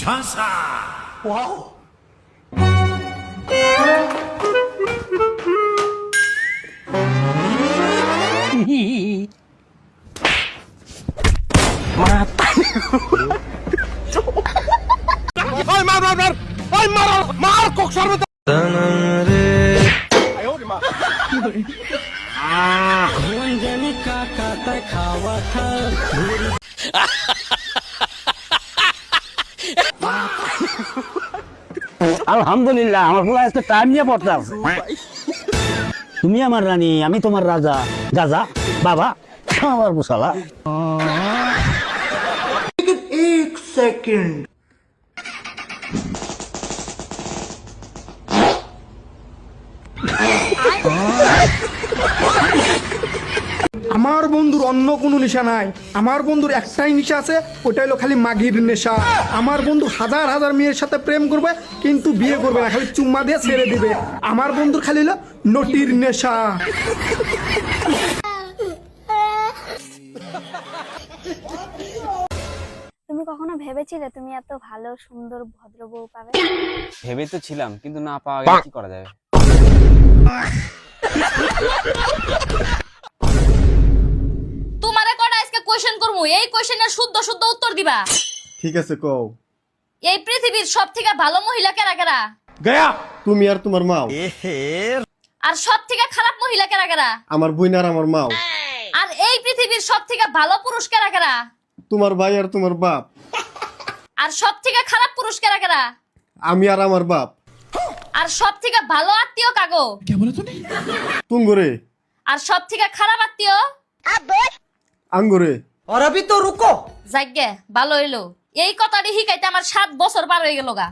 ঝাঁসা wow আলহামদুলিল্লাহ আমার পুরো আজকে টাইম নিয়ে পড়তে আছে। তুমি আমার রানী, আমি তোমার রাজা। গাজা বাবা আমার মুসালা। एक सेकंड আমার বন্ধুর অন্য কোনো নেশা নাই, আমার বন্ধুর একটাই নেশা আছে, ওটা হলো খালি মাগির নেশা। আমার বন্ধু হাজার হাজার মেয়ের সাথে প্রেম করবে কিন্তু বিয়ে করবে না, খালি চুম্মা দিয়ে ছেড়ে দিবে। আমার বন্ধুর খালি হলো নটির নেশা। তুমি কখনো ভেবেছিলে তুমি এত ভালো সুন্দর ভদ্র বউ পাবে? ভেবে তো ছিলাম, কিন্তু না পাওয়া গেলে কি করা যাবে। তোমারে কটা আজকে কোশ্চেন করমু, এই কোশ্চেনের শুদ্ধ শুদ্ধ উত্তর দিবা। ঠিক আছে কও। এই পৃথিবীর সবথেকে ভালো মহিলা কারা কারা? গয়া তুমি আর তোমার মাও। আর সবথেকে খারাপ মহিলা কারা কারা? আমার বোন আর আমার মাও। আর এই পৃথিবীর সবথেকে ভালো পুরুষ কারা কারা? তোমার ভাই আর তোমার বাপ। আর সবথেকে খারাপ পুরুষ কারা কারা? আমি আর আমার বাপ। আর সবথেকে ভালো আত্মীয় কাগো? তুঙ্গরে। আর সবথেকে খারাপ আত্মীয়? আঙ্গুরে। और अभी तो रुको যাগ্গে ভালো হইলো। এই কথাটি শিখাইতে আমার 7 বছর পার হয়ে গেল গা।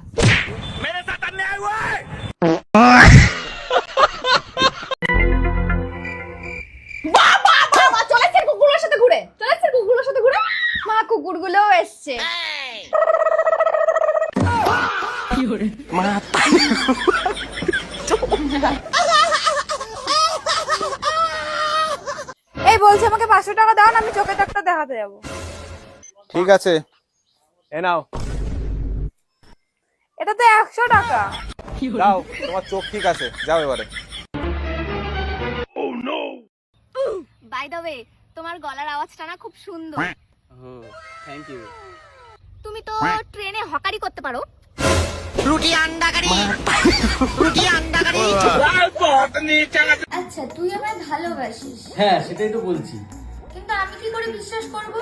চলেছে কুকুরের সাথে ঘুরে, চলেছে কুকুরের সাথে ঘুরে। মা কুকুরগুলোও এসছে। এই বলছে আমাকে 500 টাকা দাও না, আমি চোখে ডাক্তার দেখাতে যাব। ঠিক আছে, এ নাও। এটা তো 100 টাকা। দাও, তোমার চোখ ঠিক আছে, যাও এবারে। বাই দ্য ওয়ে, তোমার গলার আওয়াজটা না খুব সুন্দর। Thank you. তুমি তো ট্রেনে হকারি করতে পারো। रोटी अंडा करी रोटी अंडा करी আচ্ছা, তুই আমায় ভালোবাসিস। হ্যাঁ, সেটাই তো বলছি। কিন্তু আমি কি করে বিশ্বাস করব?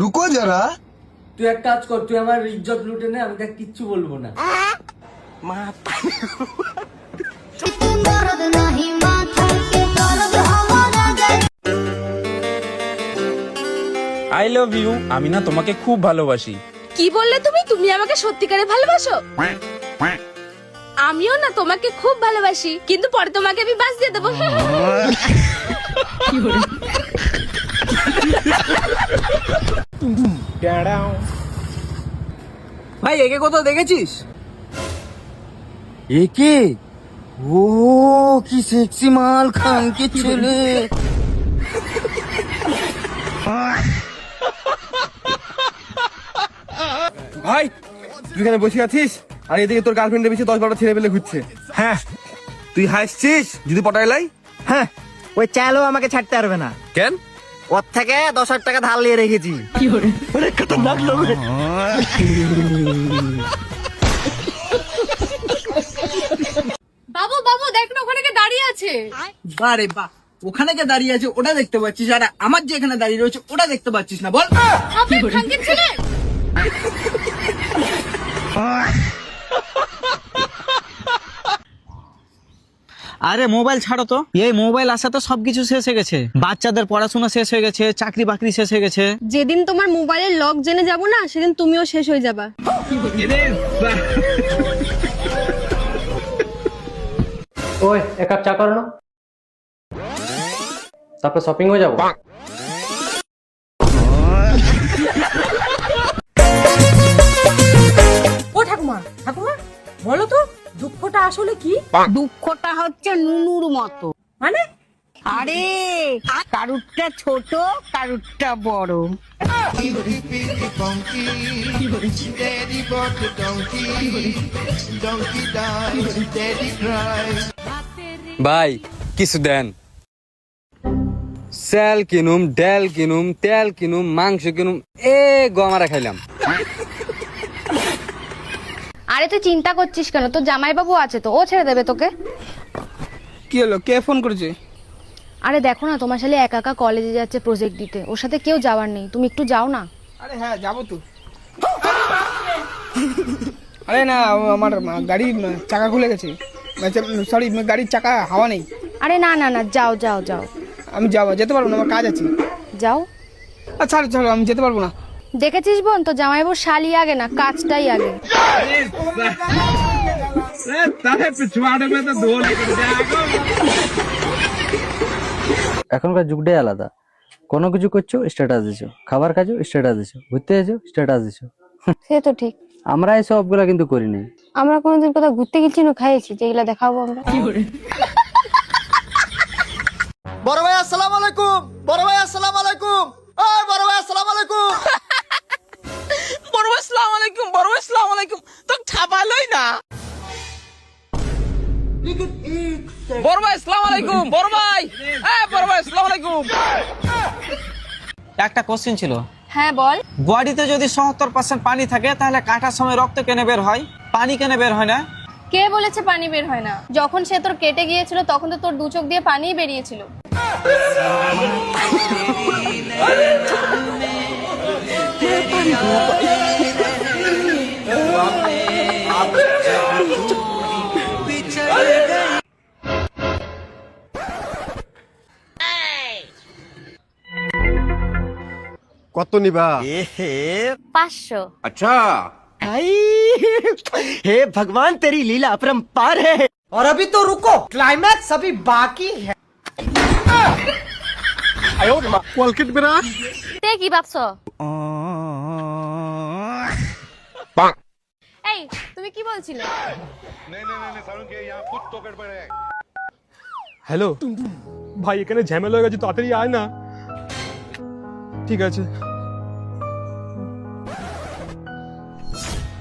रुको जरा তুই এক কাজ কর, তুই আমার ইজ্জত লুটে নে, আমি তাকে কিচ্ছু বলবো না। I love you. আমি না তোমাকে খুব ভালোবাসি। কি বললে তুমি? তুমি আমাকে সত্যিকারে ভালোবাসো? আমিও না তোমাকে খুব ভালোবাসি, কিন্তু পরে তোমাকে আমি বাস দিয়ে দেবো। ভাই, একে কোথাও দেখেছিস? একে? ও কি সেক্সি মাল, খান কি ছেলে। ভাই তুই এখানে বসে আছিস আর এদিকে তোর গার্লফ্রেন্ডের পিছিয়ে 10-12টা ছেলে পেলে ঘুরছে। হ্যাঁ তুই হাসছিস যদি পটাইলাই। হ্যাঁ, ওই চাইলেও আমাকে ছাড়তে পারবে না। কেন? ওর থেকে 10,000 টাকা ধার নিয়ে রেখেছি। বাবু বাবু, দেখ না ওখানে কে দাঁড়িয়ে আছে। বারে বাহ, ওখানে কে দাঁড়িয়ে আছে ওটা দেখতে পাচ্ছিস, আর আমার যে এখানে দাঁড়িয়ে রয়েছে ওটা দেখতে পাচ্ছিস না? বল। আপনি খানকির ছেলে। আরে মোবাইল ছাড়ো তো, এই মোবাইল আসাতে সবকিছু শেষ হয়ে গেছে। বাচ্চাদের পড়াশোনা শেষ হয়ে গেছে, চাকরি বাকরি শেষ হয়ে গেছে। যেদিন তোমার মোবাইলের লক জেনে যাব না, সেদিন তুমিও শেষ হয়ে যাবা। ওই এক কাপ চা করো না, তারপর শপিং হয়ে যাবো। ও ঠাকুমা, ঠাকুমা বলো তো দুঃখটা আসলে কি? দুঃখটা হচ্ছে নুনুর মতো। মানে আরে কারুরটা ছোট কারুরটা বড়। ভাই কিছু দেন, চাল কিনুম, ডাল কিনুম, তেল কিনুম, মাংস কিনুম, গমারা খাইলাম। আরে তুই চিন্তা করছিস কেন? তোর জামাইবাবু আছে তো, ও ছেড়ে দেবে তোকে। কি হলো, কে ফোন করেছে? আরে দেখো না, তোমার ছেলে একা একা কলেজে যাচ্ছে প্রজেক্ট দিতে, ওর সাথে কেউ যাওয়ার নেই, তুমি একটু যাও না। আরে হ্যাঁ যাবো তো। আরে না, আমার গাড়ির চাকা খুলে গেছে, সরি গাড়ির চাকা হাওয়া নেই। আরে না না না, যাও যাও যাও। আমি যেতে পারবো না, আমার কাজ আছে। যাও। আচ্ছা চলো, আমি যেতে পারবো না। দেখেছিস বোন, তো জামাইবাবুর শালি আগে না, কাজটাই আগে। এখনকার যুগটাই আলাদা। কোনো কিছু করছো স্ট্যাটাস দিছো, খাবার খাচ্ছো স্ট্যাটাস দিছো, ঘুরতে যাচ্ছো স্ট্যাটাস দিছো। সে তো ঠিক, আমরা এই সবগুলা কিন্তু করি নাই। আমরা কোনোদিন কোথাও ঘুরতে গেছি না, খাইয়েছি, যেগুলা দেখাবো আমরা। বড় ভাই আসসালামু আলাইকুম, বড় ভাই আসসালামু আলাইকুম, ওই বড় ভাই আসসালামু আলাইকুম। বড় ভাই আসসালামু আলাইকুম, বড় ভাই আসসালামু আলাইকুম। তো ছাপালোই না। বড় ভাই আসসালামু আলাইকুম, বড় ভাই, বড় ভাই আসসালামু আলাইকুম। একটা কোশ্চেন ছিল, হ্যাঁ বল। বডিতে যদি ৭০% পানি থাকে তাহলে কাটার সময় রক্ত কেন বের হয়, পানি কেন বের হয় না? কে বলেছে পানি বের হয় না? যখন সে তোর কেটে গিয়েছিল তখন তো তোর দু চোখ দিয়ে পানিই বেরিয়েছিল। কত নিবা? 500। আচ্ছা हे भगवान तेरी लीला अपरंपार है। और अभी तो रुको, क्लाइमैक्स अभी बाकी है। কলকেট ব্রাশ। তে কি ভাবছো? এই তুমি কি বলছিলে? হ্যালো ভাই, এখানে ঝামেলা হয়ে গেছে, তাড়াতাড়ি আয় না। ঠিক আছে।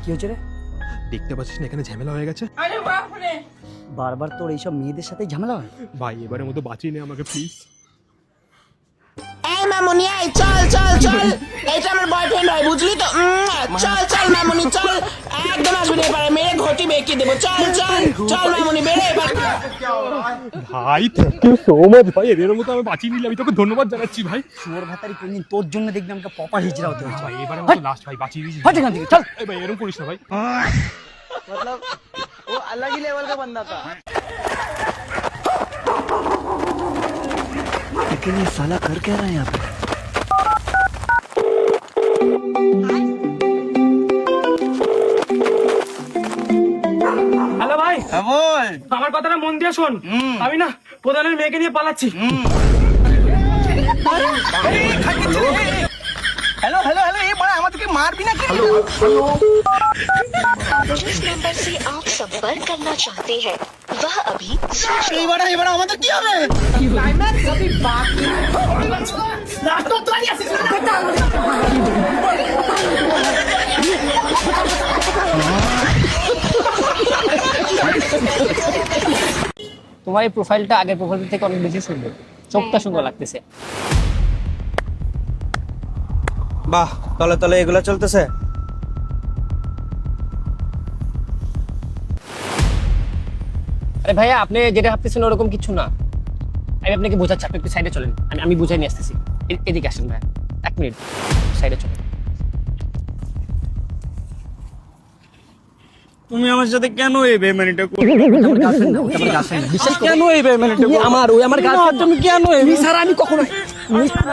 কি হচ্ছে রে? দেখতে পাচ্ছিস না এখানে ঝামেলা হয়ে গেছে? বারবার তোর এইসব মেয়েদের সাথে ঝামেলা হয়? ভাই এবারের মতো বাঁচিয়ে নে আমাকে প্লিজ। এই মামুনি, এই চল চল চল, এটা আমার বয়ফ্রেন্ড হয় বুঝলি তো। চল চল মামুনি চল, একদম আসবি না এবারে, মেরে ঘটি বেঁকে দেবো। চল চল চল মামুনি, বেরে এবার। ভাই থ্যাংক ইউ সো মাচ ভাই, এর মতো আমি বাঁচিয়ে নিলাম, আমি তোকে ধন্যবাদ জানাচ্ছি ভাই। সুমর ভাতারি কোনদিন তোর জন্য দেখবি আমাকে পপা হিজড়া হতে হচ্ছে। ভাই এবারে মতো লাস্ট ভাই, বাঁচিয়ে দিয়েছি। হট এখান থেকে, চল। এই ভাই এরকম করিস না ভাই। मतलब वो अलग ही लेवल का बंदा था। लेकिन ये साला कर क्या रहा है यहाँ पे? হ্যালো ভাই, बोल। আমার কথাটা মন দিয়ে শোন। আমি না প্রধানের মেয়েকে নিয়ে পালাচ্ছি। हेलो हेलो हेलो, ये बड़ा আমাদেরকে মারবি না কেন? जिस नंबर से आप संपर्क करना चाहते हैं वह अभी এই বড় আমাদের কি হবে? ক্লাইম্যাক্স अभी बाकी है। লাস্ট তো আনি আসিস না। তোমার এই প্রোফাইলটা আগের প্রোফাইল থেকে অনেক বেশি সুন্দর, চোখটা সুন্দর লাগতেছে। বাহ, তলে তলে এগুলা চলতেছে। আরে ভাইয়া, আপনি যেটা ভাবতেছেন ওরকম কিছু না। আমি আপনাকে বোঝাচ্ছি, আপনি একটু সাইডে চলেন, আমি বুঝাই নিয়ে আসতেছি। এদিকে আসেন ভাইয়া, 1 মিনিট সাইডে চলেন। তুমি আমার সাথে কেন এই বেমানিটা করো? আমার গার্লফ্রেন্ড না, ওটা আমার গার্লফ্রেন্ড না। বিশ্বাস কর। কেন এই বেমানিটা করো? আমার ওই আমার গার্লফ্রেন্ড। তুমি কেন এই তুমি ছাড়া আমি কখনো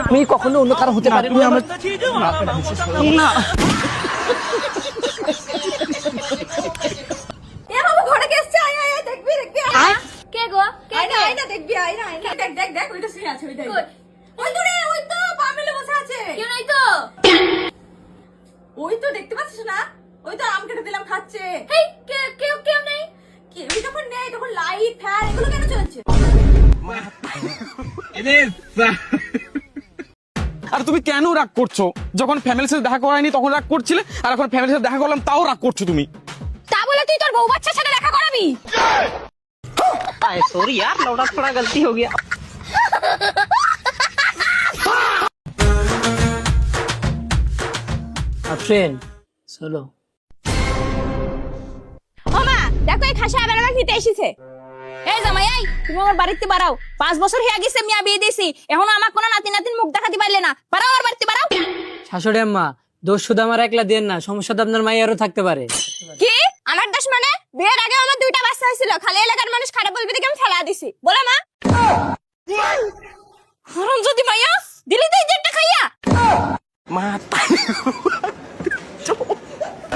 আমি কখনো অন্য কারো হতে পারি না। না এ বাবু ঘরে কে এসেছে? আয় আয় আয়, দেখবি দেখবি। কে গো? কে রে? আয় না, দেখবি, আয় না আয় না। দেখ দেখ দেখ, ওইটা শুয়ে আছে, ওই দেখ। ওই তো রে, ওই তো পা মেলে বসে আছে। কেউ নাই তো? ওই তো দেখতে পাচ্ছিস না? ওই তো আম কেটে দিলাম খাচ্ছে। হেই, কেউ কেউ নেই। কেউ যখন নেই তখন লাইট ফ্যান এগুলো কেন চলছে? আর তুমি কেন রাগ করছো? যখন ফ্যামিলির সাথে দেখা করায়নি তখন রাগ করছিলে, আর এখন ফ্যামিলির সাথে দেখা করলাম তাও রাগ করছো তুমি। তা বলে তুই তোর বউ বাচ্চার সাথে দেখা করাবি? সরি यार लौटा थोड़ा गलती हो गया। ফ্রেন্ড চলো। ও মা, দেখো এই খাসা আবার আমার নিতে এসেছে। এই জামাই, এই তুমি আমার বাড়িতে বাড়াও। 5 বছর হয়ে গেছে মিয়া বিয়ে দিছি, এখনো আমার কোনো নাতি নাতিন মুখ দেখাতে পারলে না। বাড়াও আর বাড়িতে বাড়াও। শাশুড়ি আম্মা, দোষ শুধু আমার একলা দেন না, সমস্যা তো আপনার মাইয়ারও থাকতে পারে। কি আমার দোষ মানে? বিয়ের আগে আমার 2টা বাচ্চা হয়েছিল, খালি এলাকার মানুষ খারাপ বলবে দেখে আমি ফেলা দিছি। বলে মা হারাম যদি মাইয়া দিলি তো ইজ্জতটা খাইয়া।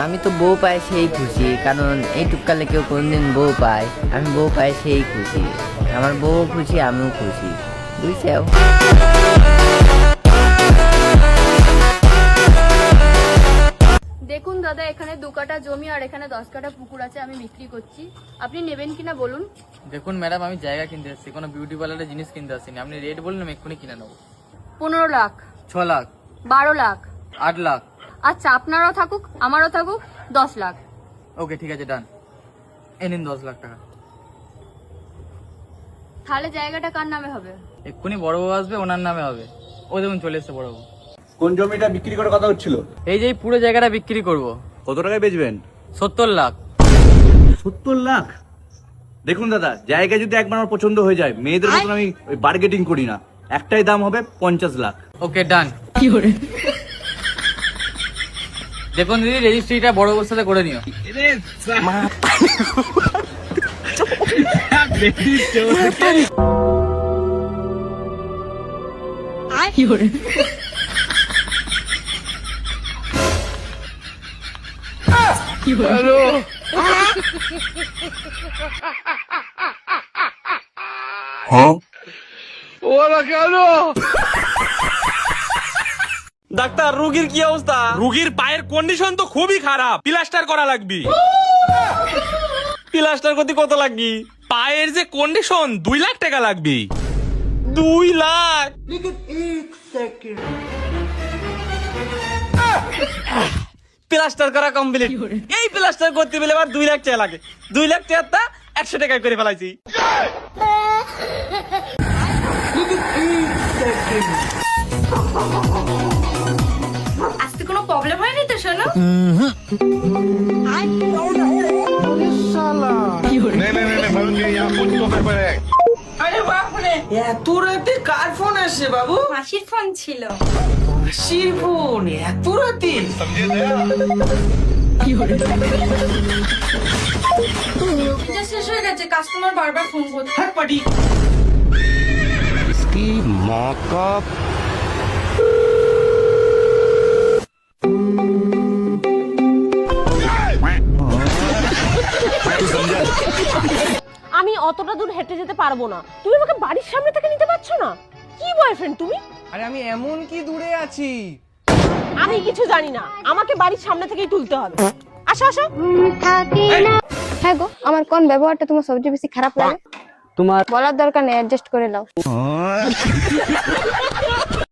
আমি তো বউ পাই সেই খুশি, কারণ এইটুক কালে কেউ কোনদিন বউ পায়। আমি বউ পাই সেই খুশি, আমার বউ খুশি আমিও খুশি, বুঝছো? দেখুন দাদা, এখানে 2 কাঠা জমি আর এখানে 10 কাঠা পুকুর আছে, আমি বিক্রি করছি। আপনি নেবেন কিনা বলুন। দেখুন ম্যাডাম, আমি জায়গা কিনতে আসছি, কোনো বিউটি পার্লারের জিনিস কিনতে আসিনি। আপনি রেট বলুন, আমি এক্ষুনি কিনে নেবো। 15 লাখ, 6 লাখ, 12 লাখ। 8 লাখ। আচ্ছা, আপনারও থাকুক আমারও থাকুক 10 লাখ। ওকে ঠিক আছে, ডান। এ নিন 10 লাখ টাকা। তাহলে জায়গাটা কার নামে হবে? এক্ষুনি বড় বউ আসবে, ওনার নামে হবে। ও দেখুন চলে এসছে বড় বউ। কোন জমিটা বিক্রি করার কথা হচ্ছিল? এই যে পুরো জায়গাটা বিক্রি করব। কত টাকায় বেচবেন? 70 লাখ। 70 লাখ? দেখুন দাদা, জায়গা যদি একবার আমার পছন্দ হয়ে যায়, মেয়েদের মতন আমি বার্গেটিং করি না। একটাই দাম হবে 50 লাখ। ওকে ডান। দেখুন দিদি, রেজিস্ট্রিটা বড় বউর সাথে করে নিও। ডাক্তার, রোগীর কি অবস্থা? রোগীর পায়ের কন্ডিশন তো খুবই খারাপ, প্লাস্টার করা লাগবে। প্লাস্টার করতে কত লাগবে? পায়ের যে কন্ডিশন 2 লাখ টাকা লাগবে। 2 লাখ? প্লাস্টার করা কমপ্লিট। এই প্লাস্টার করতে গেলে আবার 2 লাখ টাকা লাগে। 2 লাখ টাকা 100 টাকা করে ফেলাইছি। আজকে কোনো প্রবলেম হয়নি তো শোনো? আরে বাপরে, এত রাতে কার ফোন আসে বাবু? মাসির ফোন ছিল। মাসির ফোন এত রাতে? রিচার্জ শেষ হয়ে গেছে, কাস্টমার বারবার ফোন করছে। হ্যাঁ পাটি। আমি অতটা দূর হেঁটে যেতে পারবো না, তুমি আমাকে বাড়ির সামনে থেকে নিতে পারছো না? কি বয়ফ্রেন্ড তুমি? আরে আমি এমন কি দূরে আছি? আমি কিছু জানি না, আমাকে বাড়ির সামনে থেকেই তুলতে হবে। আসো আসো। হ্যাঁ গো, আমার কোন ব্যবহারটা তোমার সবচেয়ে বেশি খারাপ লাগে? তোমার বলার দরকার নেই, অ্যাডজাস্ট করে নাও।